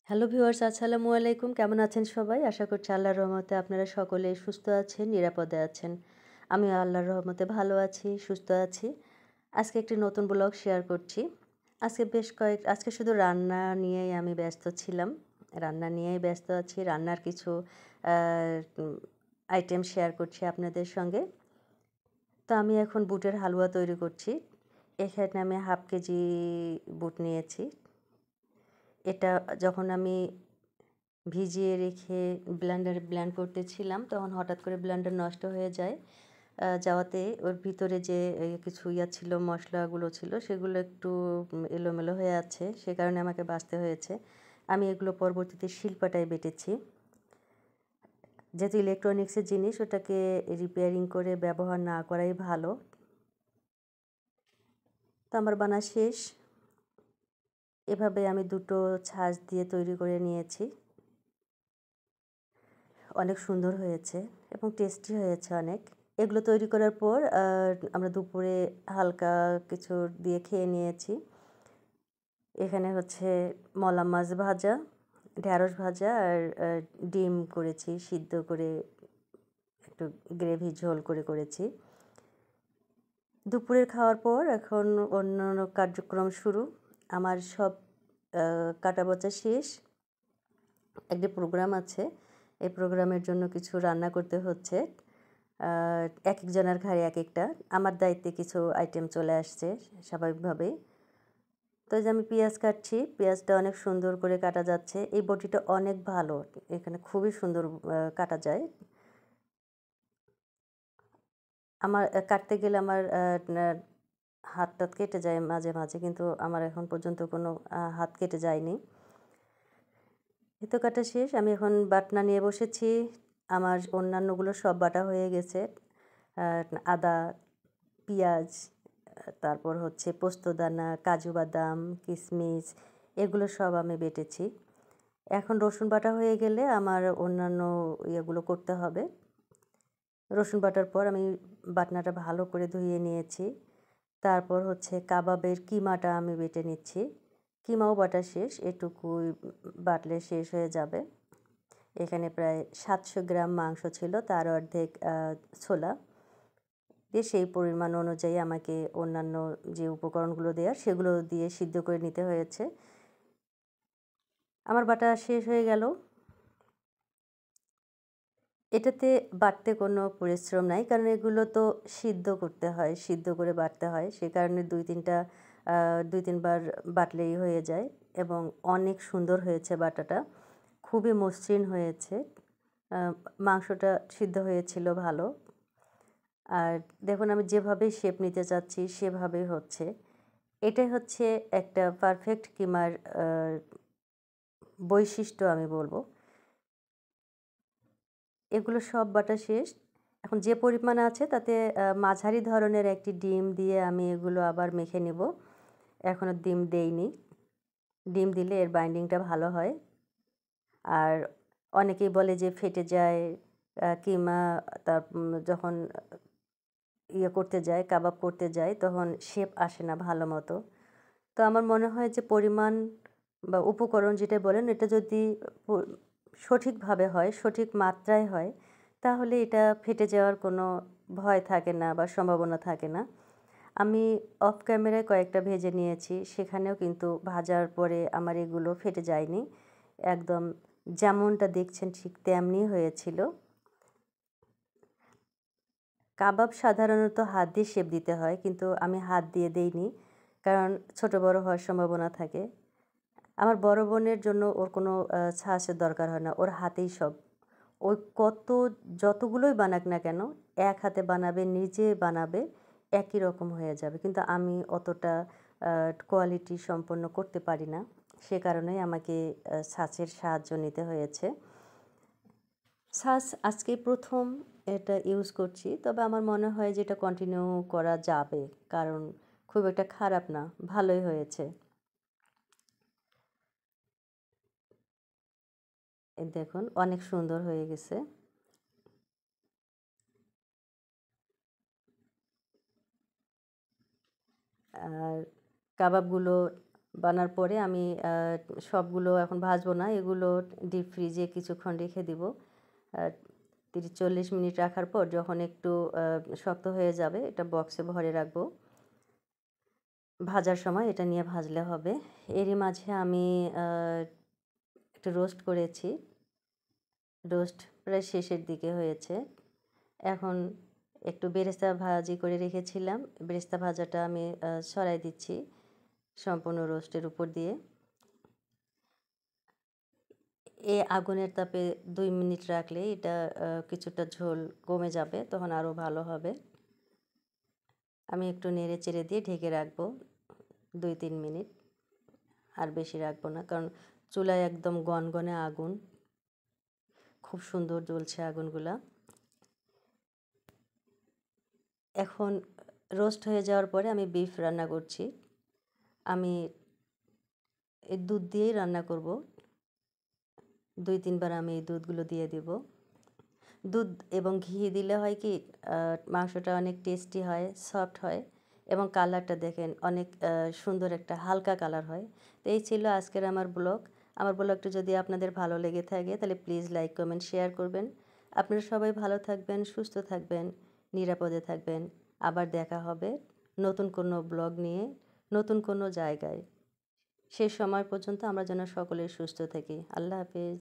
Hello viewers, আসসালামু আলাইকুম। কেমন আছেন সবাই? আশা করছি আল্লাহর রহমতে আপনারা সকলে সুস্থ আছেন, নিরাপদে আছেন। আমিও আল্লাহর রহমতে ভালো আছি, সুস্থ আছি। আজকে একটি নতুন ব্লগ শেয়ার করছি। আজকে শুধু রান্না নিয়েই আমি ব্যস্ত ছিলাম। রান্না নিয়েই ব্যস্ত আছি। রান্নার কিছু আ উম আইটেম শেয়ার করছি আপনাদের সঙ্গে। তো আমি এখন বুটের হালুয়া তৈরি করছি। এখানে আমি 1/2 কেজি বুট নিয়েছি। এটা যখন আমি ভিজিয়ে রেখে ব্লেন্ডারে ব্লেন্ড করতেছিলাম, তখন হঠাৎ করে ব্লেন্ডার নষ্ট হয়ে যায়। যাওয়াতে ওর ভিতরে যে কিছু ছিল, মসলাগুলো ছিল, সেগুলো একটু এলোমেলো হয়ে আছে। সে কারণে আমাকে বাছতে হয়েছে। আমি এগুলো পরবর্তীতে শিলপাটায় বেটেছি। যেহেতু ইলেকট্রনিক্সের জিনিস, ওটাকে রিপেয়ারিং করে ব্যবহার না করাই ভালো। তো আমার বানা শেষ। এভাবে আমি ২ টো ছাঁচ দিয়ে তৈরি করে নিয়েছি। অনেক সুন্দর হয়েছে এবং টেস্টি হয়েছে অনেক। এগুলো তৈরি করার পর আমরা দুপুরে হালকা কিছু দিয়ে খেয়ে নিয়েছি। এখানে হচ্ছে মলা মাছ ভাজা, ঢেঁড়স ভাজা আর ডিম করেছি সিদ্ধ করে, একটু গ্রেভি ঝোল করে করেছি। দুপুরের খাওয়ার পর এখন অন্যান্য কার্যক্রম শুরু। আমার সব কাটাবাছা শেষ। একটি প্রোগ্রাম আছে। এই প্রোগ্রামের জন্য কিছু রান্না করতে হচ্ছে। আ একেকজনের ঘাড়ে একেকটা। আমার দায়িত্বে কিছু আইটেম চলে আসছে স্বাভাবিকভাবেই। তো এই যে আমি পেঁয়াজ কাটছি। পেঁয়াজটা অনেক সুন্দর করে কাটা যাচ্ছে। এই বটিটা অনেক ভালো। এখানে খুবই সুন্দর কাটা যায়। আমার কাটতে গেলে আমার না হাত-টাত কেটে যায় মাঝে, মাঝে। কিন্তু আমার এখন পর্যন্ত কোনো হাত কেটে যায়নি। এই তো কাটা শেষ। আমি এখন বাটনা নিয়ে বসেছি। আমার অন্যান্যগুলো সব বাটা হয়ে গেছে। আ আদা, পিঁয়াজ, তারপর হচ্ছে পোস্তদানা, কাজু বাদাম, কিশমিশ, এগুলো সব আমি বেটেছি। এখন রসুন বাটা হয়ে গেলে আমার অন্যান্য ইয়েগুলো করতে হবে। রসুন বাটার পর আমি বাটনাটা ভালো করে ধুয়ে নিয়েছি। তারপর হচ্ছে কাবাবের কিমাটা আমি বেটে নিচ্ছি। কিমাও বাটা শেষ। এটুকুই বাটলে শেষ হয়ে যাবে। এখানে প্রায় ৭০০ গ্রাম মাংস ছিল, তার অর্ধেক ছোলা। দিয়ে সেই পরিমাণ অনুযায়ী আমাকে অন্যান্য যে উপকরণগুলো দেয়ার, সেগুলো দিয়ে সিদ্ধ করে নিতে হয়েছে। আমার বাটা শেষ হয়ে গেল। এটাতে বাটতে কোনো পরিশ্রম নাই। কারণ এগুলো তো সিদ্ধ করতে হয়, সিদ্ধ করে বাটতে হয়। সে কারণে ২-৩ টা ২-৩ বার বাটলেই হয়ে যায় এবং অনেক সুন্দর হয়েছে বাটাটা। খুবই মসৃণ হয়েছে। আ মাংসটা সিদ্ধ হয়েছিল ভালো। আর দেখুন আমি যেভাবে শেপ নিতে চাচ্ছি সেভাবেই হচ্ছে। এটাই হচ্ছে একটা পারফেক্ট কিমার আ বৈশিষ্ট্য আমি বলব। এগুলো সব বাটা শেষ। এখন যে পরিমাণ আছে তাতে মাঝারি ধরনের একটি ডিম দিয়ে আমি এগুলো আবার মেখে নেব। এখনো ডিম দেইনি। ডিম দিলে এর বাইন্ডিংটা ভালো হয়। আর অনেকেই বলে যে ফেটে যায় কিমা, যখন করতে যায়, কাবাব করতে যায়, তখন শেপ আসে না ভালো মতো। তো আমার মনে হয় যে পরিমাণ বা উপকরণ যেটা বলেন, এটা যদি প সঠিকভাবে হয়, সঠিক মাত্রায় হয়, তাহলে এটা ফেটে যাওয়ার কোনো ভয় থাকে না বা সম্ভাবনা থাকে না। আমি অফ ক্যামেরায় কয়েকটা ভেজে নিয়েছি। সেখানেও কিন্তু ভাজার পরে আমার এগুলো ফেটে যায়নি। একদম যেমনটা দেখছেন ঠিক তেমনি হয়েছিল। কাবাব সাধারণত হাত দিয়ে শেপ দিতে হয়, কিন্তু আমি হাত দিয়ে দেইনি। কারণ ছোট বড় হওয়ার সম্ভাবনা থাকে। আমার বড় বোনের জন্য ওর কোনো ছাঁচের দরকার হয় না। ওর হাতেই সব। ওই যতগুলোই বানাক না কেন, এক হাতে বানাবে, নিজে বানাবে, একই রকম হয়ে যাবে। কিন্তু আমি অতটা আ কোয়ালিটি সম্পন্ন করতে পারি না। সে কারণেই আমাকে ছাঁচের সাহায্য নিতে হয়েছে। ছাঁচ আজকেই ১ম এটা ইউজ করছি। তবে আমার মনে হয় যে এটা কন্টিনিউ করা যাবে। কারণ খুব একটা খারাপ না, ভালোই হয়েছে। এই দেখুন অনেক সুন্দর হয়ে গেছে। আর কাবাবগুলো বানার পরে আমি সবগুলো এখন ভাজবো না, এগুলো ডিপ ফ্রিজে কিছুক্ষণ রেখে দিব। 30-40 মিনিট রাখার পর যখন একটু শক্ত হয়ে যাবে, এটা বক্সে ভরে রাখবো। ভাজার সময় এটা নিয়ে ভাজলে হবে। এরই মাঝে আমি একটু রোস্ট করেছি। রোস্ট প্রায় শেষের দিকে হয়েছে। এখন একটু বেরেস্তা ভাজি করে রেখেছিলাম। বেরেস্তা ভাজাটা আমি ছড়াই দিচ্ছি সম্পূর্ণ রোস্টের উপর দিয়ে। আগুনের তাপে 2 মিনিট রাখলে এটা কিছুটা ঝোল কমে যাবে, তখন আরও ভালো হবে। আমি একটু নেড়ে চেড়ে দিয়ে ঢেকে রাখবো 2-3 মিনিট, আর বেশি রাখবো না, কারণ চুলায় একদম গনগনে আগুন, খুব সুন্দর জ্বলছে আগুনগুলা। এখন রোস্ট হয়ে যাওয়ার পরে আমি বিফ রান্না করছি। আমি এই দুধ দিয়েই রান্না করব। 2-3 বার আমি এই দুধগুলো দিয়ে দিব। দুধ এবং ঘি দিলে হয় কি, মাংসটা অনেক টেস্টি হয়, সফট হয়, এবং কালারটা দেখেন অনেক সুন্দর একটা হালকা কালার হয়। তো এই ছিল আজকের আমার ব্লগ। আমার ব্লগটা যদি আপনাদের ভালো লেগে থাকে তাহলে প্লিজ লাইক, কমেন্ট, শেয়ার করবেন। আপনারা সবাই ভালো থাকবেন, সুস্থ থাকবেন, নিরাপদে থাকবেন। আবার দেখা হবে নতুন কোনো ব্লগ নিয়ে, নতুন কোনো জায়গায়। সে সময় পর্যন্ত আমরা যেন সকলে সুস্থ থাকি। আল্লাহ হাফেজ।